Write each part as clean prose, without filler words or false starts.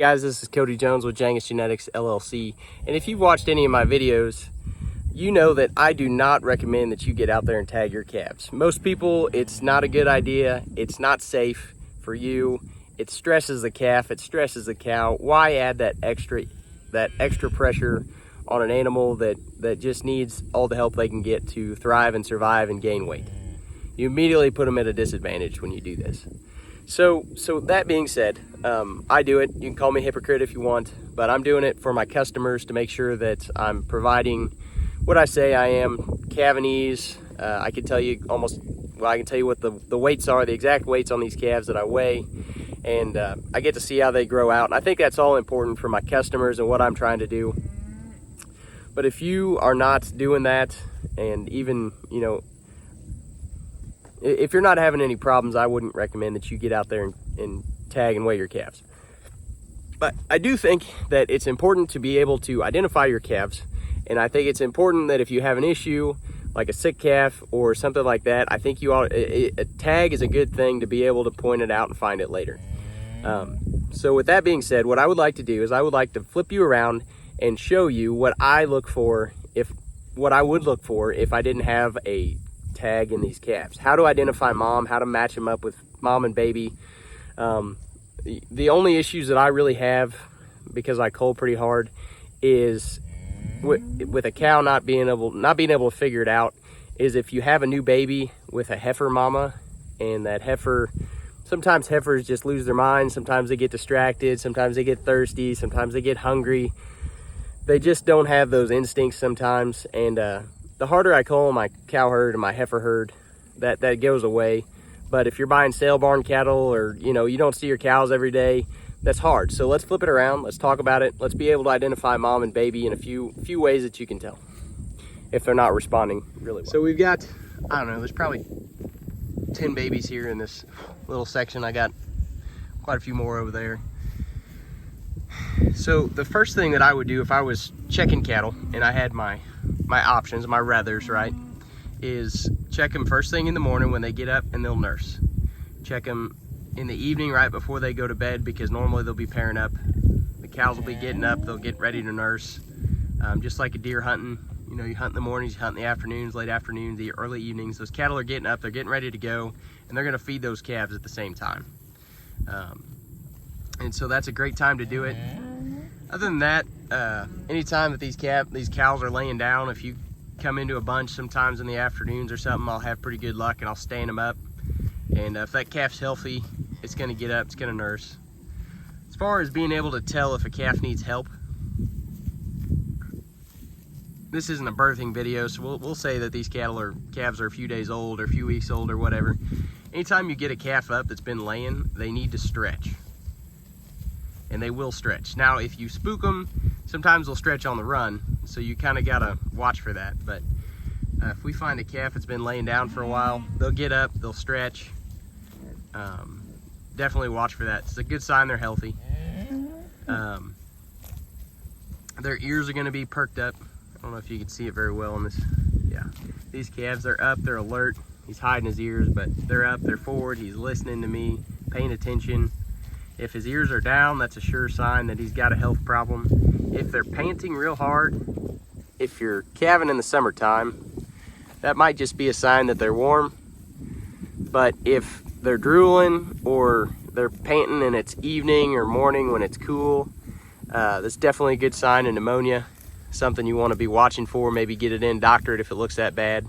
Guys, this is Cody Jones with Jangus Genetics LLC, and if you've watched any of my videos, you know that I do not recommend that you get out there and tag your calves. Most people, it's not a good idea. It's not safe for you. It stresses the calf. It stresses the cow. Why add that extra pressure on an animal that just needs all the help they can get to thrive and survive and gain weight? You immediately put them at a disadvantage when you do this. So that being said, I do it. You can call me a hypocrite if you want, but I'm doing it for my customers to make sure that I'm providing what I say I am. Calving ease. I can tell you I can tell you what the weights are, the exact weights on these calves that I weigh, and I get to see how they grow out. And I think that's all important for my customers and what I'm trying to do. But if you are not doing that, and even, if you're not having any problems, I wouldn't recommend that you get out there and tag and weigh your calves. But I do think that it's important to be able to identify your calves. And I think it's important that if you have an issue, like a sick calf or something like that, I think a tag is a good thing to be able to point it out and find it later. So with that being said, what I would like to do is I would like to flip you around and show you what I would look for if I didn't have a tag in these calves. How to identify mom, how to match them up with mom and baby. The only issues that I really have, because I cull pretty hard, is with a cow not being able to figure it out, is if you have a new baby with a heifer mama, and that heifer, sometimes heifers just lose their mind, sometimes they get distracted, sometimes they get thirsty, sometimes they get hungry. They just don't have those instincts sometimes, and the harder I cull my cow herd and my heifer herd, that goes away. But if you're buying sale barn cattle, or you don't see your cows every day, that's hard. So let's flip it around. Let's talk about it. Let's be able to identify mom and baby in a few ways that you can tell if they're not responding really well. So we've got, I don't know, there's probably 10 babies here in this little section. I got quite a few more over there. So the first thing that I would do if I was checking cattle and I had my options, my ruthers, right, is check them first thing in the morning when they get up and they'll nurse. Check them in the evening right before they go to bed, because normally they'll be pairing up. The cows will be getting up, they'll get ready to nurse. Just like a deer hunting, you hunt in the mornings, you hunt in the afternoons, late afternoons, the early evenings. Those cattle are getting up, they're getting ready to go, and they're gonna feed those calves at the same time. And so that's a great time to do it. Other than that, anytime that these cows are laying down, if you come into a bunch sometimes in the afternoons or something, I'll have pretty good luck and I'll stand them up. And if that calf's healthy, it's gonna get up, it's gonna nurse. As far as being able to tell if a calf needs help, this isn't a birthing video, so we'll say that these calves are a few days old or a few weeks old or whatever. Anytime you get a calf up that's been laying, they need to stretch. And they will stretch. Now, if you spook them, sometimes they'll stretch on the run, so you kind of gotta watch for that. But if we find a calf that's been laying down for a while, they'll get up, they'll stretch. Definitely watch for that. It's a good sign they're healthy. Their ears are gonna be perked up. I don't know if you can see it very well in this. Yeah, these calves, they're up, they're alert. He's hiding his ears, but they're up, they're forward, he's listening to me, paying attention. If his ears are down, that's a sure sign that he's got a health problem. If they're panting real hard, if you're calving in the summertime, that might just be a sign that they're warm. But if they're drooling or they're panting and it's evening or morning when it's cool, that's definitely a good sign of pneumonia. Something you want to be watching for, maybe get it in, doctor it if it looks that bad.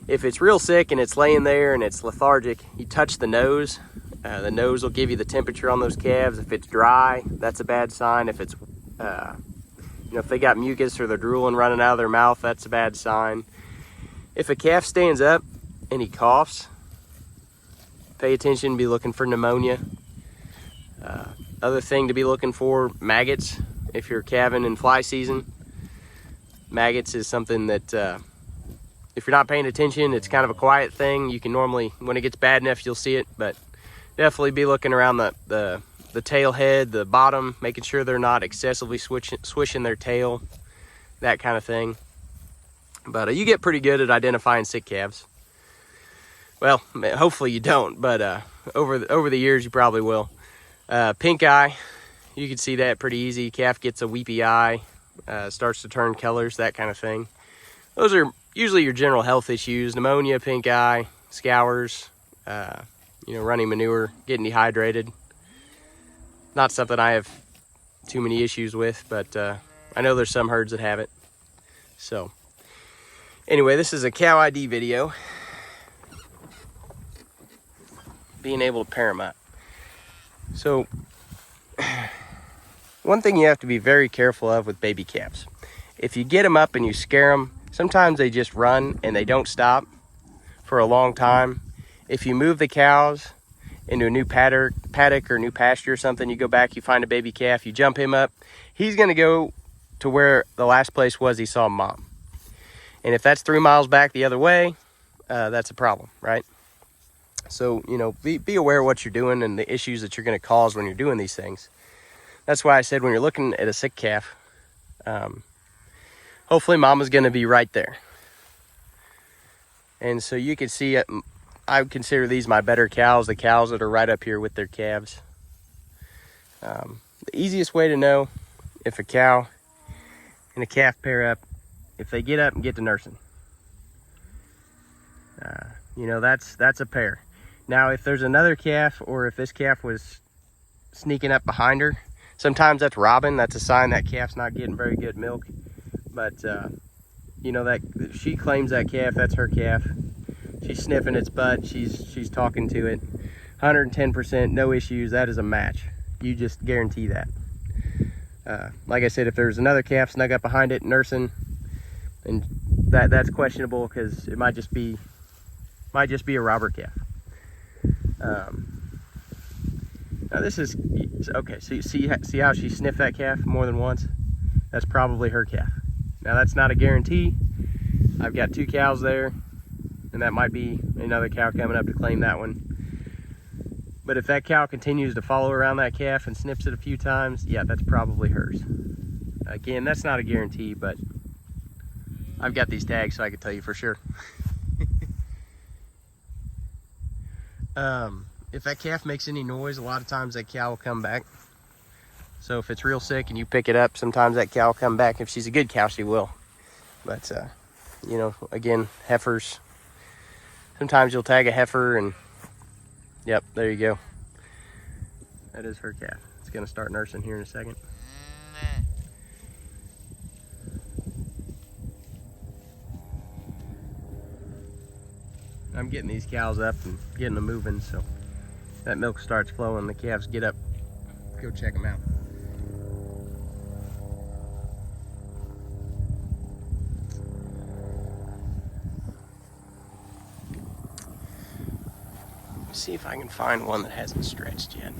If it's real sick and it's laying there and it's lethargic, you touch the nose. The nose will give you the temperature on those calves. If it's dry, that's a bad sign. If it's, if they got mucus or they're drooling running out of their mouth, that's a bad sign. If a calf stands up and he coughs, pay attention, be looking for pneumonia. Other thing to be looking for, maggots. If you're calving in fly season, maggots is something that, if you're not paying attention, it's kind of a quiet thing. You can normally, when it gets bad enough, you'll see it, but definitely be looking around the tail head, the bottom, making sure they're not excessively swishing their tail, that kind of thing. But you get pretty good at identifying sick calves. Well, hopefully you don't, but over the years you probably will. Pink eye, You can see that pretty easy. Calf gets a weepy eye, starts to turn colors, that kind of thing. Those are usually your general health issues: pneumonia, pink eye, scours, running manure, getting dehydrated. Not something I have too many issues with, but I know there's some herds that have it. So anyway, this is a cow ID video. Being able to pair them up. So one thing you have to be very careful of with baby calves, if you get them up and you scare them, sometimes they just run and they don't stop for a long time. If you move the cows into a new paddock or new pasture or something, you go back, you find a baby calf, you jump him up, he's going to go to where the last place was he saw mom. And if that's 3 miles back the other way, that's a problem, right? So, be aware of what you're doing and the issues that you're going to cause when you're doing these things. That's why I said when you're looking at a sick calf, hopefully mama's going to be right there. And so you can see, I would consider these my better cows, the cows that are right up here with their calves. The easiest way to know if a cow and a calf pair up, if they get up and get to nursing. That's a pair. Now, if there's another calf, or if this calf was sneaking up behind her, sometimes that's robbing. That's a sign that calf's not getting very good milk. But, that she claims that calf, that's her calf. She's sniffing its butt. She's talking to it. 110%, no issues. That is a match. You just guarantee that. Like I said, if there's another calf snug up behind it nursing, and that's questionable, because it might just be a robber calf. Now this is okay. So you see how she sniffed that calf more than once? That's probably her calf. Now that's not a guarantee. I've got 2 cows there, and that might be another cow coming up to claim that one. But if that cow continues to follow around that calf and sniffs it a few times, yeah, that's probably hers. Again, that's not a guarantee, but I've got these tags so I can tell you for sure. If that calf makes any noise, a lot of times that cow will come back. So if it's real sick and you pick it up, sometimes that cow will come back. If she's a good cow, she will. But, again, heifers, sometimes you'll tag a heifer and, yep, there you go. That is her calf. It's going to start nursing here in a second. I'm getting these cows up and getting them moving, so that milk starts flowing, the calves get up, go check them out. Let's see if I can find one that hasn't stretched yet.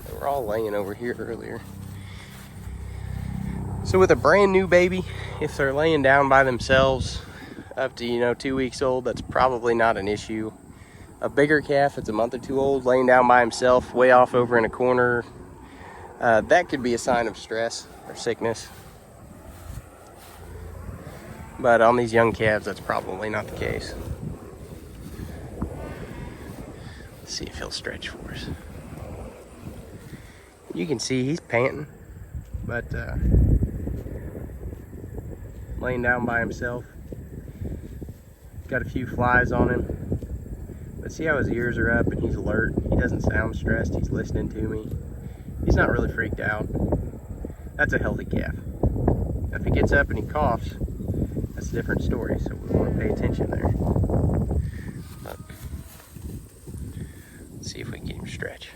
They were all laying over here earlier. So with a brand new baby, if they're laying down by themselves up to 2 weeks old, that's probably not an issue. A bigger calf that's a month or 2 old laying down by himself way off over in a corner, that could be a sign of stress or sickness. But on these young calves, that's probably not the case. Let's see if he'll stretch for us. You can see he's panting, but laying down by himself. Got a few flies on him. But see how his ears are up and he's alert. He doesn't sound stressed. He's listening to me. He's not really freaked out. That's a healthy calf. Now, if he gets up and he coughs, that's a different story. So we want to pay attention there. But let's see if we can get him to stretch.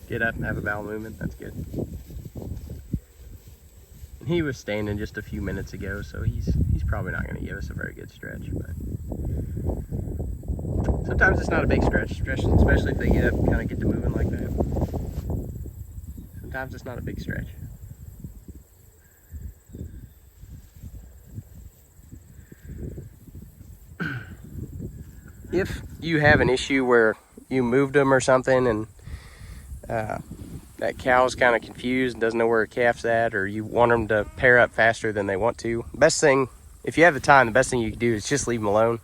Get up and have a bowel movement. That's good. He was standing just a few minutes ago, so he's probably not going to give us a very good stretch. But sometimes it's not a big stretch, especially if they get up and kind of get to moving like that. Sometimes it's not a big stretch. If you have an issue where you moved them or something and that cow's kind of confused and doesn't know where her calf's at, or you want them to pair up faster than they want to, best thing, if you have the time, the best thing you can do is just leave them alone.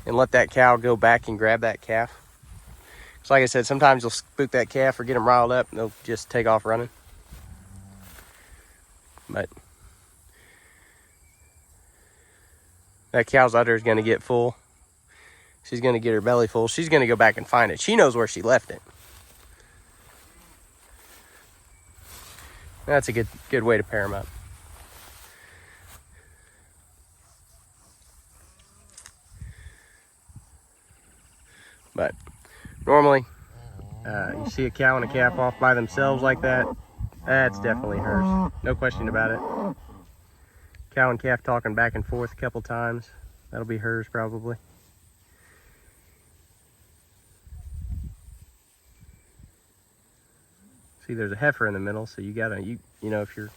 and let that cow go back and grab that calf. So like I said, sometimes you'll spook that calf or get them riled up and they'll just take off running. But that cow's udder is going to get full. She's going to get her belly full. She's going to go back and find it. She knows where she left it. That's a good way to pair them up. But normally, you see a cow and a calf off by themselves like that, that's definitely hers. No question about it. Cow and calf talking back and forth a couple times. That'll be hers probably. See, there's a heifer in the middle, so you gotta, you know, if you're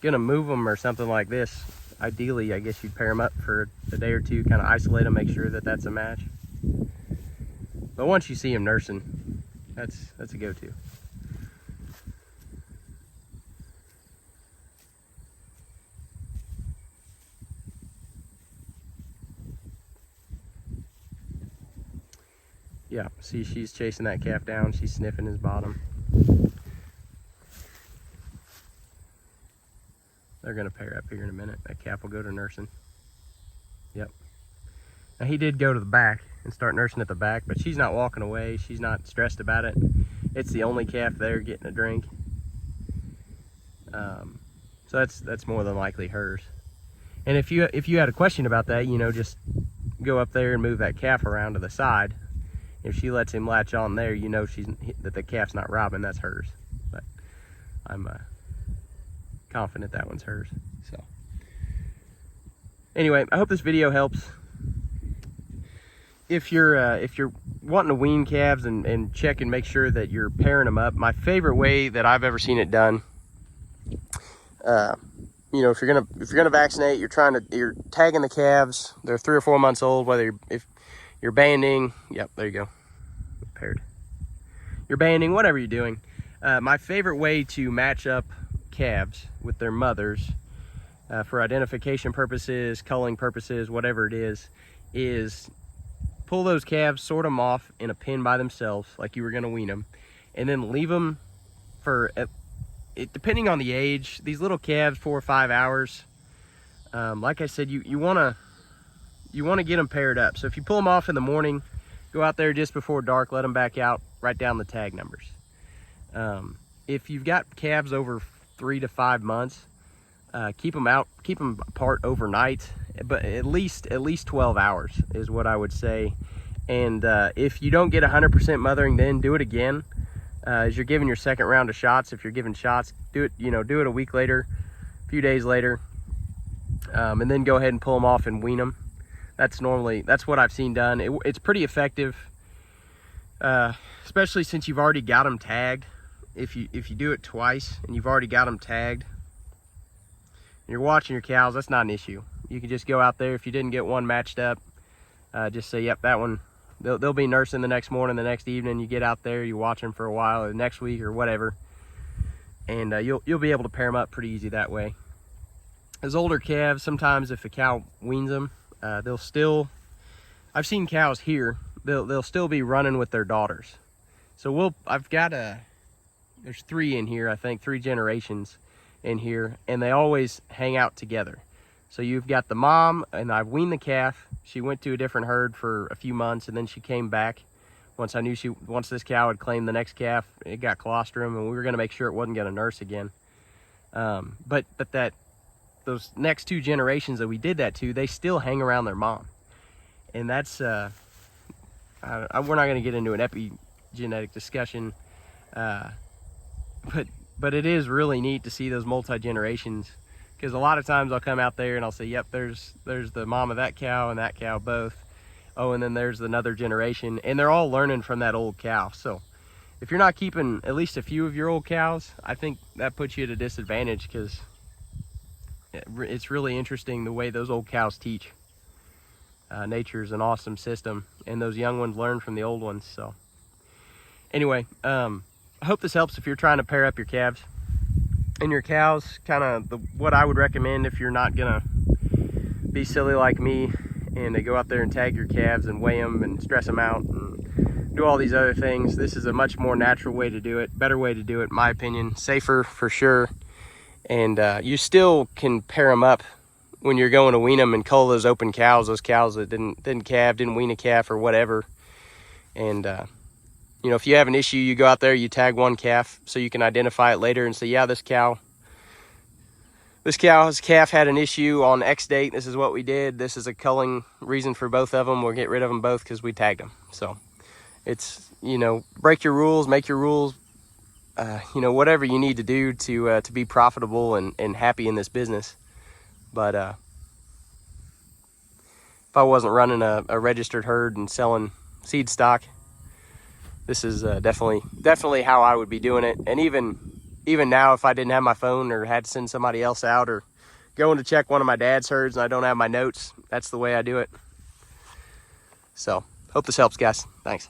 gonna move them or something like this, ideally, I guess you'd pair them up for a day or two, kind of isolate them, make sure that that's a match. But once you see them nursing, that's a go-to. Yeah, see, she's chasing that calf down. She's sniffing his bottom. They're gonna pair up here in a minute. That calf will go to nursing. Yep. Now he did go to the back and start nursing at the back, but she's not walking away. She's not stressed about it. It's the only calf there getting a drink. So that's more than likely hers. And if you had a question about that, you know, just go up there and move that calf around to the side. If she lets him latch on there, you know that the calf's not robbing. That's hers. But I'm confident that one's hers. So anyway, I hope this video helps. If you're wanting to wean calves and check and make sure that you're pairing them up, my favorite way that I've ever seen it done, you know, if you're gonna vaccinate, you're tagging the calves. They're 3 or 4 months old. If you're banding, yep, there you go, paired. You're banding, whatever you're doing. My favorite way to match up calves with their mothers for identification purposes, culling purposes, whatever it is pull those calves, sort them off in a pen by themselves like you were going to wean them, and then leave them for, depending on the age, these little calves, 4 or 5 hours. Like I said, you want to get them paired up. So if you pull them off in the morning, go out there just before dark, let them back out, write down the tag numbers. If you've got calves over 3 to 5 months, keep them apart overnight, but at least 12 hours is what I would say. And if you don't get 100% mothering, then do it again. As you're giving your second round of shots, if you're giving shots, do it a week later, a few days later, and then go ahead and pull them off and wean them. That's what I've seen done. It's pretty effective, especially since you've already got them tagged. If you do it twice and you've already got them tagged, and you're watching your cows, that's not an issue. You can just go out there. If you didn't get one matched up, just say, yep, that one, they'll be nursing the next morning, the next evening. You get out there, you watch them for a while, or next week or whatever, and you'll be able to pair them up pretty easy that way. As older calves, sometimes if a cow weans them, they'll still, I've seen cows here, they'll still be running with their daughters. So I've got there's 3 in here, I think 3 generations in here, and they always hang out together. So you've got the mom, and I've weaned the calf. She went to a different herd for a few months, and then she came back. Once this cow had claimed the next calf, it got colostrum, and we were going to make sure it wasn't going to nurse again. But those next 2 generations that we did that to, they still hang around their mom, and that's we're not going to get into an epigenetic discussion, but it is really neat to see those multi-generations, because a lot of times I'll come out there and I'll say, yep, there's the mom of that cow and that cow both. Oh, and then there's another generation, and they're all learning from that old cow. So if you're not keeping at least a few of your old cows, I think that puts you at a disadvantage, because it's really interesting the way those old cows teach. Nature's an awesome system, and those young ones learn from the old ones. So anyway, I hope this helps if you're trying to pair up your calves and your cows. Kind of what I would recommend if you're not gonna be silly like me and go out there and tag your calves and weigh them and stress them out and do all these other things. This is a much more natural way to do it, better way to do it in my opinion, safer for sure. And you still can pair them up when you're going to wean them and cull those open cows, those cows that didn't calve, didn't wean a calf or whatever. And you know, if you have an issue, you go out there, you tag one calf so you can identify it later and say, yeah, this cow's calf had an issue on X date. This is what we did. This is a culling reason for both of them. We'll get rid of them both because we tagged them. So it's, you know, break your rules, make your rules, you know, whatever you need to do to be profitable and happy in this business. But if I wasn't running a registered herd and selling seed stock, this is definitely how I would be doing it. And even now, if I didn't have my phone or had to send somebody else out or going to check one of my dad's herds and I don't have my notes, that's the way I do it. So hope this helps, guys. Thanks.